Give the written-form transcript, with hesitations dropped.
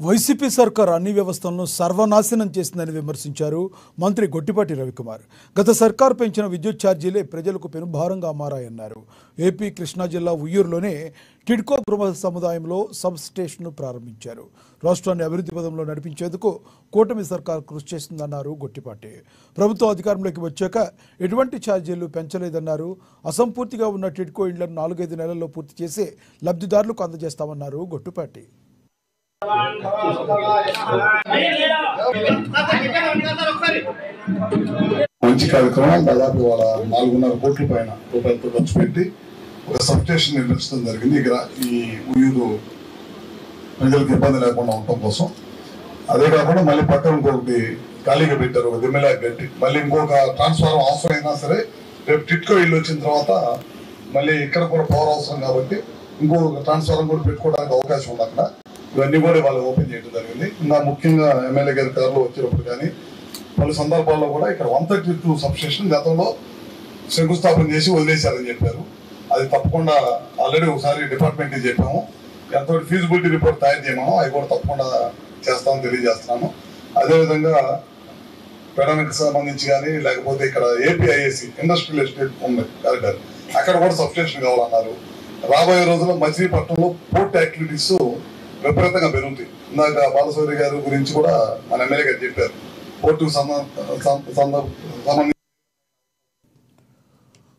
YCP సర్కార్ అన్ని వ్యవస్థలను సర్వనాశనం చేసిందని విమర్శించారు మంత్రి గొట్టిపాటి రవికుమార్. గత సర్కార్ పెంచిన విద్యుత్ ఛార్జీలే ప్రజలకు పెనుభారంగా మారాయన్నారు. ఏపీ కృష్ణా జిల్లా ఉయ్యూరులోనే టిడ్కో గృహ సముదాయంలో సబ్ స్టేషన్ను ప్రారంభించారు. రాష్ట్రాన్ని అభివృద్ధి పదంలో నడిపించేందుకు కూటమి సర్కార్ కృషి చేస్తుందన్నారు గొట్టిపాటి. ప్రభుత్వం అధికారంలోకి వచ్చాక ఎటువంటి ఛార్జీలు పెంచలేదన్నారు. అసంపూర్తిగా ఉన్న టిడ్కో ఇళ్లను 4-5 నెలల్లో పూర్తి చేసి లబ్ధిదారులకు అందజేస్తామన్నారు గొట్టిపాటి. మంచి కార్యక్రమం. దాదాపు వాళ్ళ 4.5 కోట్ల పైన రూపాయలతో ఖర్చు పెట్టి ఒక సబ్ స్టేషన్ నిర్మించడం జరిగింది. ఇక్కడ ఈ ఉయ్యూరు ప్రజలకు ఇబ్బంది లేకుండా ఉండటం కోసం. అదే కాకుండా మళ్ళీ పక్కన ఇంకొకటి ఖాళీగా పెట్టారు, ఒక దిమ్మెలా పెట్టి. మళ్ళీ ఇంకొక ట్రాన్స్ఫార్మర్ అవసరం అయినా సరే రేపు టిట్కో ఇల్లు వచ్చిన తర్వాత మళ్ళీ ఇక్కడ కూడా పవర్ అవసరం కాబట్టి ఇంకొక ట్రాన్స్ఫార్మర్ కూడా పెట్టుకోవడానికి అవకాశం ఉంది అక్కడ. ఇవన్నీ కూడా వాళ్ళు ఓపెన్ చేయడం జరిగింది. ఇంకా ముఖ్యంగా ఎమ్మెల్యే గారి కారులో వచ్చినప్పుడు కానీ పలు సందర్భాల్లో కూడా ఇక్కడ 132 సబ్స్టేషన్ గతంలో శంకుస్థాపన చేసి వదిలేశారని చెప్పారు. అది తప్పకుండా ఆల్రెడీ ఒకసారి డిపార్ట్మెంట్కి చెప్పాము. ఎంతో ఫీజిబిలిటీ రిపోర్ట్ తయారు చేయమో అవి కూడా తప్పకుండా చేస్తామని తెలియజేస్తున్నాను. అదేవిధంగా పెడనకి సంబంధించి కానీ లేకపోతే ఇక్కడ ఏపీఐఎస్సి ఇండస్ట్రియల్ ఎస్టేట్ ఉంది కరెక్టర్, అక్కడ కూడా సబ్స్టేషన్ కావాలన్నారు. రాబోయే రోజుల్లో మచిలీపట్నంలో పోర్ట్ యాక్టివిటీస్ విపరీతంగా పెరుగుతాయి. ఇందాక బాలశౌరి గారి గురించి కూడా మన ఎమ్మెల్యే గారు చెప్పారు. పోర్టుకు సంబంధించి